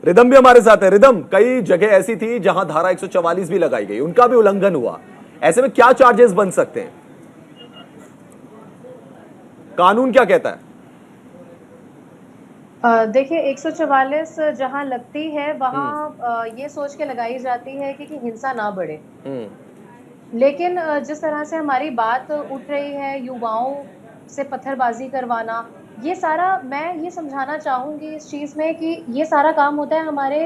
रिदम भी हमारे साथ है। रिदम, कई जगह ऐसी थी जहां धारा 144 भी लगाई गई, उनका भी उल्लंघन हुआ, ऐसे में क्या चार्जेस बन सकते हैं? कानून क्या कहता है? देखिए 144 जहां लगती है वहां ये सोच के लगाई जाती है कि हिंसा ना बढ़े। लेकिन जिस तरह से हमारी बात उठ रही है युवाओं से पत्थरबाजी करवाना, ये सारा मैं ये समझाना चाहूँगी इस चीज़ में कि ये सारा काम होता है हमारे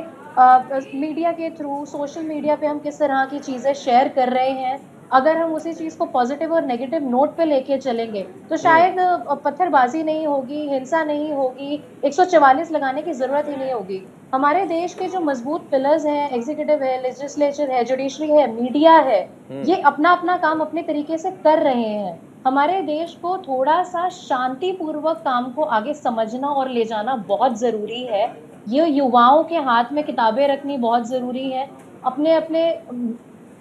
मीडिया के थ्रू। सोशल मीडिया पे हम किस तरह की चीज़ें शेयर कर रहे हैं, अगर हम उसी चीज़ को पॉजिटिव और नेगेटिव नोट पे लेके चलेंगे तो शायद पत्थरबाजी नहीं होगी, हिंसा नहीं होगी, 144 लगाने की ज़रूरत ही नहीं होगी। हमारे देश के जो मजबूत पिलर्स हैं, एग्जीक्यूटिव है, लेजिस्लेचर है, जुडिशरी है, मीडिया है, ये अपना अपना काम अपने तरीके से कर रहे हैं। हमारे देश को थोड़ा सा शांतिपूर्वक काम को आगे समझना और ले जाना बहुत ज़रूरी है। ये युवाओं के हाथ में किताबें रखनी बहुत ज़रूरी है। अपने अपने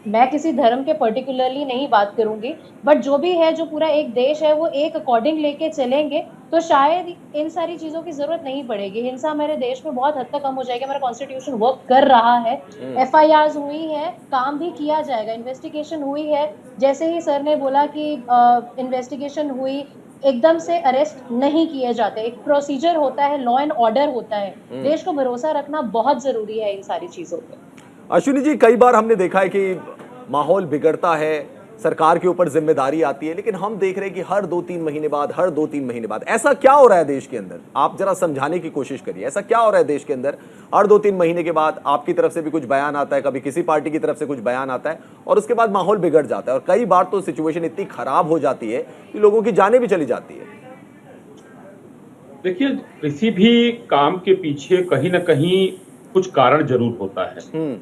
मैं किसी धर्म के पर्टिकुलरली नहीं बात करूंगी, बट जो भी है, जो पूरा एक देश है, वो एक अकॉर्डिंग लेके चलेंगे तो शायद इन सारी चीज़ों की ज़रूरत नहीं पड़ेगी। हिंसा हमारे देश में बहुत हद तक कम हो जाएगी। हमारा कॉन्स्टिट्यूशन वर्क कर रहा है, FIRs हुई है, काम भी किया जाएगा, इन्वेस्टिगेशन हुई है। जैसे ही सर ने बोला कि इन्वेस्टिगेशन हुई, एकदम से अरेस्ट नहीं किए जाते, एक प्रोसीजर होता है, लॉ एंड ऑर्डर होता है। देश को भरोसा रखना बहुत ज़रूरी है इन सारी चीज़ों पर। अश्विनी जी, कई बार हमने देखा है कि माहौल बिगड़ता है, सरकार के ऊपर जिम्मेदारी आती है, लेकिन हम देख रहे हैं कि हर 2-3 महीने बाद ऐसा क्या हो रहा है देश के अंदर? आप जरा समझाने की कोशिश करिए, ऐसा क्या हो रहा है देश के अंदर? हर 2-3 महीने के बाद आपकी तरफ से भी कुछ बयान आता है, कभी किसी पार्टी की तरफ से कुछ बयान आता है, और उसके बाद माहौल बिगड़ जाता है, और कई बार तो सिचुएशन इतनी खराब हो जाती है कि लोगों की जानें भी चली जाती है। देखिए, किसी भी काम के पीछे कहीं ना कहीं कुछ कारण जरूर होता है।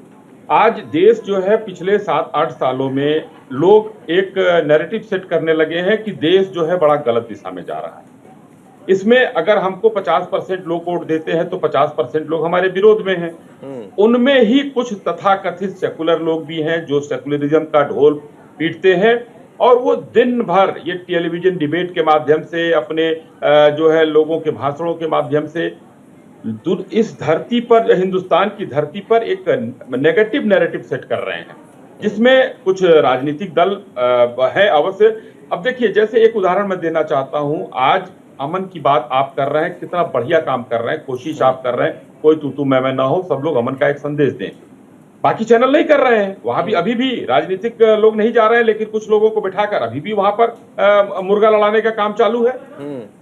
आज देश जो है पिछले 7-8 सालों में लोग एक नैरेटिव सेट करने लगे हैं कि देश जो है बड़ा गलत दिशा में जा रहा है। इसमें अगर हमको 50% लोग वोट देते हैं तो 50% लोग हमारे विरोध में हैं। उनमें ही कुछ तथाकथित सेकुलर लोग भी हैं जो सेकुलरिज्म का ढोल पीटते हैं, और वो दिन भर ये टेलीविजन डिबेट के माध्यम से, अपने जो है लोगों के भाषणों के माध्यम से इस धरती पर, हिंदुस्तान की धरती पर एक नेगेटिव नैरेटिव सेट कर रहे हैं, जिसमें कुछ राजनीतिक दल है अवश्य। अब देखिए, जैसे एक उदाहरण मैं देना चाहता हूं, आज अमन की बात आप कर रहे हैं, कितना बढ़िया काम कर रहे हैं, कोशिश आप कर रहे हैं, कोई तू मैं ना हो, सब लोग अमन का एक संदेश दें। बाकी चैनल नहीं कर रहे हैं, वहां भी अभी भी राजनीतिक लोग नहीं जा रहे हैं, लेकिन कुछ लोगों को बिठाकर अभी भी वहां पर मुर्गा लड़ाने का काम चालू है।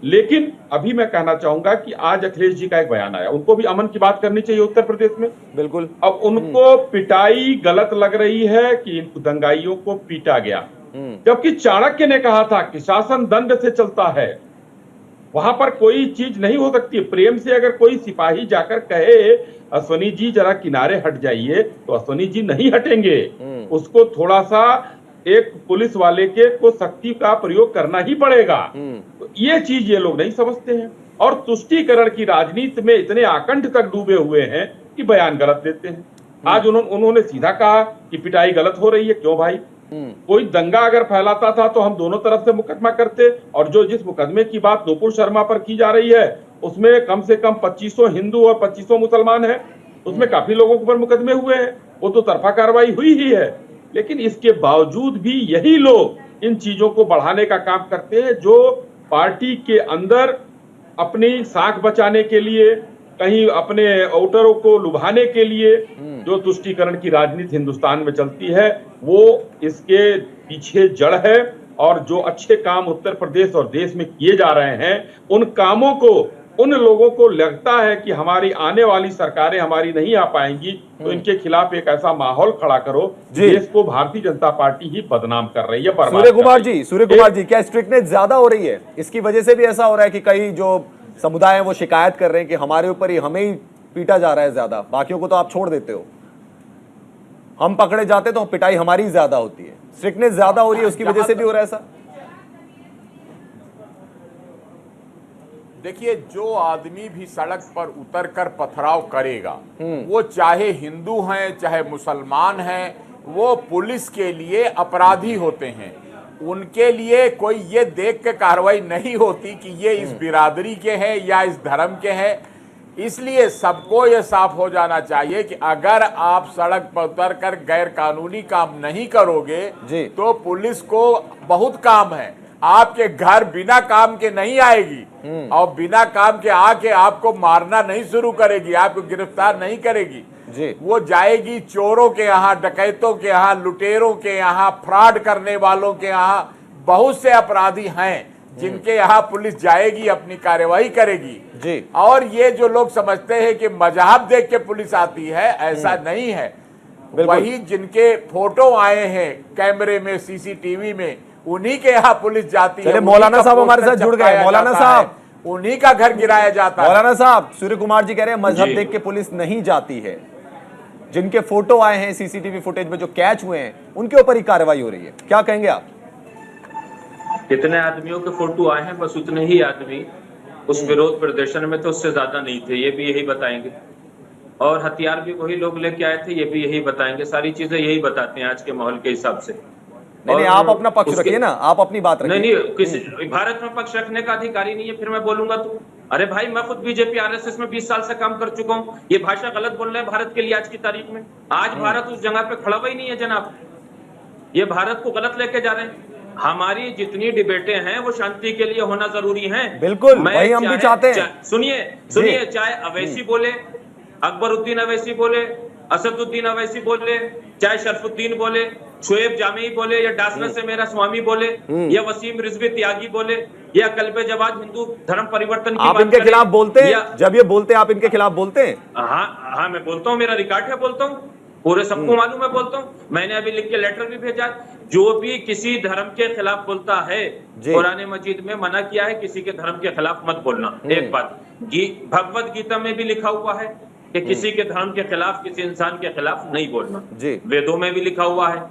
लेकिन अभी मैं कहना चाहूंगा कि आज अखिलेश जी का एक बयान आया, उनको भी अमन की बात करनी चाहिए उत्तर प्रदेश में। बिल्कुल। अब उनको पिटाई गलत लग रही है कि इन दंगाइयों को पीटा गया, जबकि चाणक्य ने कहा था कि शासन दंड से चलता है, वहां पर कोई चीज नहीं हो सकती। प्रेम से अगर कोई सिपाही जाकर कहे अश्वनी जी जरा किनारे हट जाइए, तो अश्वनी जी नहीं हटेंगे। उसको थोड़ा सा एक पुलिस वाले के को शक्ति का प्रयोग करना ही पड़ेगा। तो ये चीज ये लोग नहीं समझते हैं, और तुष्टीकरण की राजनीति में इतने आकंठ तक डूबे हुए हैं कि बयान गलत देते हैं। आज उन्होंने सीधा कहा कि पिटाई गलत हो रही है। क्यों भाई? कोई दंगा अगर फैलाता था तो हम दोनों तरफ से मुकदमा करते, और जिस मुकदमे की बात नुपुर शर्मा पर की जा रही है, उसमें कम से कम 2500 हिंदू और 2500 मुसलमान हैं, उसमें काफी लोगों के ऊपर मुकदमे हुए हैं, वो तो तरफा कार्रवाई हुई ही है। लेकिन इसके बावजूद भी यही लोग इन चीजों को बढ़ाने का काम करते हैं, जो पार्टी के अंदर अपनी साख बचाने के लिए, कहीं अपने वोटरों को लुभाने के लिए जो तुष्टीकरण की राजनीति हिंदुस्तान में चलती है, वो इसके पीछे जड़ है। और जो अच्छे काम उत्तर प्रदेश और देश में किए जा रहे हैं, उन कामों को उन लोगों को लगता है कि हमारी आने वाली सरकारें हमारी नहीं आ पाएंगी, तो इनके खिलाफ एक ऐसा माहौल खड़ा करो। देश को भारतीय जनता पार्टी ही बदनाम कर रही है। सूर्य कुमार जी, क्या स्ट्रिक्टनेस ज्यादा हो रही है? इसकी वजह से भी ऐसा हो रहा है कि कई जो समुदाय है वो शिकायत कर रहे हैं कि हमारे ऊपर ही, हमें ही पीटा जा रहा है ज्यादा, बाकियों को तो आप छोड़ देते हो, हम पकड़े जाते तो पिटाई हमारी ज्यादा होती है। स्ट्रिक्टनेस ज्यादा हो रही है, उसकी वजह से भी हो रहा है ऐसा? देखिए, जो आदमी भी सड़क पर उतरकर पथराव करेगा, वो चाहे हिंदू हैं चाहे मुसलमान हैं, वो पुलिस के लिए अपराधी होते हैं। उनके लिए कोई ये देख के कार्रवाई नहीं होती कि ये इस बिरादरी के हैं या इस धर्म के हैं। इसलिए सबको ये साफ हो जाना चाहिए कि अगर आप सड़क पर उतरकर गैर कानूनी काम नहीं करोगे तो पुलिस को बहुत काम है। आपके घर बिना काम के नहीं आएगी, और बिना काम के आके आपको मारना नहीं शुरू करेगी, आपको गिरफ्तार नहीं करेगी। वो जाएगी चोरों के यहाँ, डकैतों के यहाँ, लुटेरों के यहाँ, फ्रॉड करने वालों के यहाँ। बहुत से अपराधी हैं जिनके यहाँ पुलिस जाएगी, अपनी कार्रवाई करेगी। और ये जो लोग समझते हैं कि मजहब देख के पुलिस आती है, ऐसा नहीं है। वही जिनके फोटो आए हैं कैमरे में, सीसीटीवी में, उन्हीं के यहाँ पुलिस जाती है। मौलाना साहब हमारे साथ जुड़ गए। मौलाना साहब, उन्हीं का घर गिराया जाता है। मौलाना साहब, सूर्य कुमार जी कह रहे हैं मजहब देख के पुलिस नहीं जाती है। जिनके फोटो आए हैं सीसीटीवी फुटेज में, जो कैच हुए हैं, उनके ऊपर ही कार्रवाई हो रही है। क्या कहेंगे आप? कितने आदमियों के फोटो आए हैं? बस उतने ही आदमी उस विरोध प्रदर्शन में थे, उससे ज्यादा नहीं थे, ये भी यही बताएंगे। और हथियार भी वही लोग लेके आए थे, ये भी यही बताएंगे। सारी चीजें यही बताते हैं आज के माहौल के हिसाब से। नहीं, आप अपना पक्ष रखिए ना, आप अपनी बात रखिए। नहीं, किसी भारत में पक्ष रखने का अधिकारी नहीं है, फिर मैं बोलूंगा तो। अरे भाई, मैं खुद बीजेपी आरएसएस में 20 साल से काम कर चुका हूं। ये भाषा गलत बोल रहे हैं भारत के लिए आज की तारीख में। आज भारत उस जगह पे खड़ा ही नहीं है जनाब। ये भारत को गलत लेके जा रहे हैं। हमारी जितनी डिबेटें हैं वो शांति के लिए होना जरूरी है। बिल्कुल, वही हम भी चाहते हैं। सुनिए, चाहे अवैसी बोले, अकबरुद्दीन अवैसी बोले, असदुद्दीन अवैसी बोले, चाहे शरफुद्दीन बोले, शोएब जामेई बोले, या डासना से मेरा स्वामी बोले, या वसीम रिजवी त्यागी बोले, या कल्बे जवाद हिंदू धर्म परिवर्तन की आप इनके खिलाफ बोलते हैं? जब ये बोलते हैं आप इनके खिलाफ बोलते हैं? हाँ, मैं बोलता हूँ, मेरा रिकॉर्ड है, बोलता हूँ, पूरे सबको मालूम है, बोलता हूँ। मैंने अभी लिख के लेटर भी भेजा। जो भी किसी धर्म के खिलाफ बोलता है, कुरान मजीद में मना किया है किसी के धर्म के खिलाफ मत बोलना। एक बात, भगवत गीता में भी लिखा हुआ है कि किसी के धर्म के खिलाफ, किसी इंसान के खिलाफ नहीं बोलना। वेदों में भी लिखा हुआ है,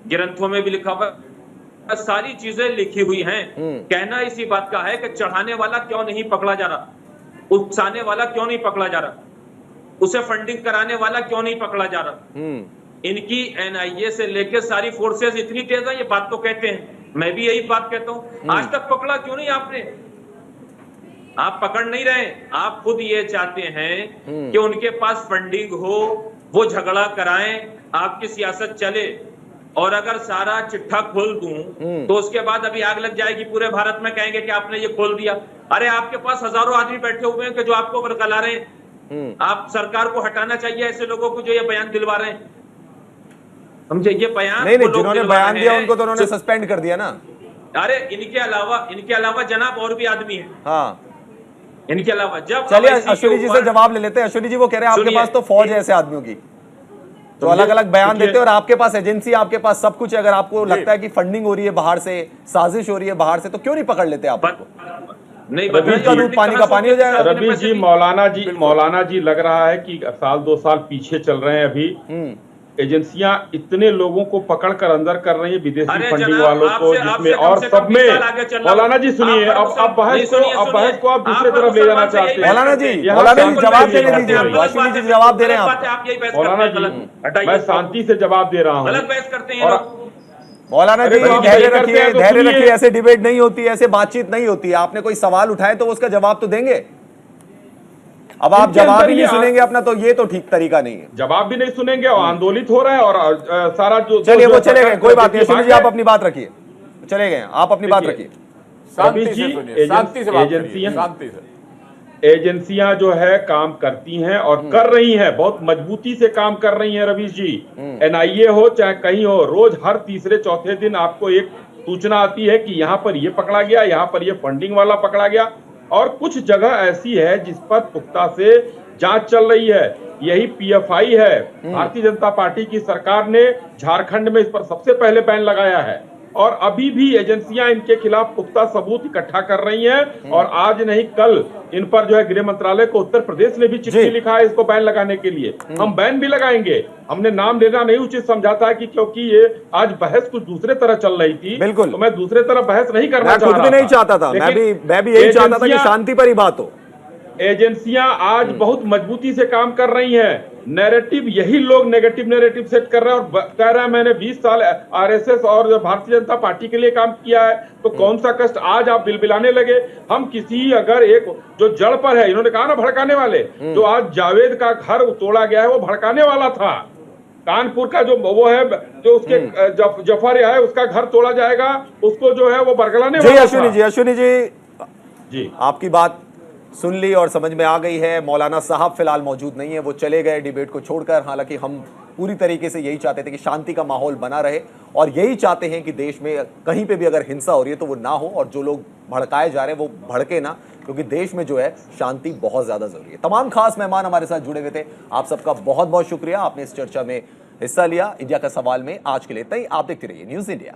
ग्रंथों में भी लिखा हुआ है, सारी चीजें लिखी हुई हैं। कहना इसी बात का है कि चढ़ाने वाला क्यों नहीं पकड़ा जा रहा, उकसाने वाला क्यों नहीं पकड़ा जा रहा, उसे फंडिंग कराने वाला क्यों नहीं पकड़ा जा रहा। इनकी एनआईए से लेकर सारी फोर्सेस इतनी तेज है, ये बात तो कहते हैं, मैं भी यही बात कहता हूं। आज तक पकड़ा क्यों नहीं आपने? आप पकड़ नहीं रहे, आप खुद ये चाहते हैं कि उनके पास फंडिंग हो, वो झगड़ा कराएं, आपकी सियासत चले। और अगर सारा चिट्ठा खोल दूं तो उसके बाद अभी आग लग जाएगी पूरे भारत में, कहेंगे कि आपने ये खोल दिया। अरे आपके पास हजारों आदमी बैठे हुए हैं कि जो आपको बरकला रहे हैं। आप सरकार को हटाना चाहिए ऐसे लोगों को जो ये बयान दिलवा रहे हैं। समझे, ये बयान नहीं, जिन्होंने बयान दिया उनको तो उन्होंने सस्पेंड कर दिया ना। अरे इनके अलावा जनाब और भी आदमी है। हाँ, इनके अलावा जब चलिए अश्विनी जी से जवाब ले लेते हैं। अश्विनी जी वो कह रहे हैं आपके पास तो फौज है ऐसे आदमियों की तो अलग अलग बयान देते हैं, और आपके पास एजेंसी, आपके पास सब कुछ है। अगर आपको लगता है कि फंडिंग हो रही है बाहर से, साजिश हो रही है बाहर से, तो क्यों नहीं पकड़ लेते आप? नहीं, दूध का दूध पानी का पानी हो जाएगा। रवि जी, मौलाना जी लग रहा है कि साल 2 साल पीछे चल रहे हैं अभी। एजेंसियां इतने लोगों को पकड़कर अंदर कर रही है, विदेशी फंडिंग वालों को, जिसमें और सब में। मौलाना जी सुनिए, अब बहस को आप दूसरे तरफ ले जाना चाहते हैं। मौलाना जी जवाब देने दीजिए। अश्विनी जी जवाब दे रहे हैं आप। मौलाना जी, मैं शांति से जवाब दे रहा हूँ। गलत बहस करते हैं। मौलाना जी धैर्य रखिए, ऐसे डिबेट नहीं होती, ऐसे बातचीत नहीं होती है। आपने कोई सवाल उठाए तो उसका जवाब तो देंगे। अब आप जवाब ही नहीं सुनेंगे अपना, तो ये तो ठीक तरीका नहीं है। जवाब भी नहीं सुनेंगे और आंदोलित हो रहा है और सारा जो चलिए वो चले गए, कोई बात नहीं। अश्विनी जी आप अपनी बात रखिए, चले गए, आप अपनी बात रखिए। शांति से सुनिए, शांति से बात करिए, शांति से। एजेंसियां जो है काम करती हैं और कर रही हैं, बहुत मजबूती से काम कर रही हैं रवीश जी। एनआईए हो चाहे कहीं हो, रोज हर तीसरे चौथे दिन आपको एक सूचना आती है कि यहाँ पर ये पकड़ा गया, यहाँ पर ये फंडिंग वाला पकड़ा गया। और कुछ जगह ऐसी है जिस पर पुख्ता से जांच चल रही है। यही पीएफआई है, भारतीय जनता पार्टी की सरकार ने झारखंड में इस पर सबसे पहले बैन लगाया है, और अभी भी एजेंसियां इनके खिलाफ पुख्ता सबूत इकट्ठा कर रही हैं। और आज नहीं कल इन पर जो है गृह मंत्रालय को उत्तर प्रदेश ने भी चिट्ठी लिखा है इसको बैन लगाने के लिए। हम बैन भी लगाएंगे, हमने नाम लेना नहीं उचित समझा था कि क्योंकि ये आज बहस कुछ दूसरे तरह चल रही थी, बिल्कुल, तो मैं दूसरे तरह बहस नहीं करना चाह रहा था। मैं खुद भी नहीं चाहता था, मैं भी यही चाहता था कि शांति पर ही बात हो। एजेंसियां आज बहुत मजबूती से काम कर रही हैं। नैरेटिव यही लोग नेगेटिव नैरेटिव सेट कर रहे हैं और कह रहे हैं मैंने 20 साल आरएसएस और भारतीय जनता पार्टी के लिए काम किया है, तो कौन सा कष्ट आज आप बिलबिलाने लगे। हम किसी अगर एक जो जड़ पर है, इन्होंने कहा ना भड़काने वाले, जो आज जावेद का घर तोड़ा गया है वो भड़काने वाला था। कानपुर का जो वो है, जो उसके जफर है, उसका घर तोड़ा जाएगा, उसको जो है वो बरगलाने वाला था। अश्विनी जी आपकी बात सुन ली और समझ में आ गई है। मौलाना साहब फिलहाल मौजूद नहीं है, वो चले गए डिबेट को छोड़कर। हालांकि हम पूरी तरीके से यही चाहते थे कि शांति का माहौल बना रहे, और यही चाहते हैं कि देश में कहीं पे भी अगर हिंसा हो रही है तो वो ना हो, और जो लोग भड़काए जा रहे हैं वो भड़के ना, क्योंकि देश में जो है शांति बहुत ज्यादा जरूरी है। तमाम खास मेहमान हमारे साथ जुड़े हुए थे, आप सबका बहुत बहुत शुक्रिया, आपने इस चर्चा में हिस्सा लिया। इंडिया का सवाल में आज के लिए इतना ही। आप देखते रहिए न्यूज़ इंडिया।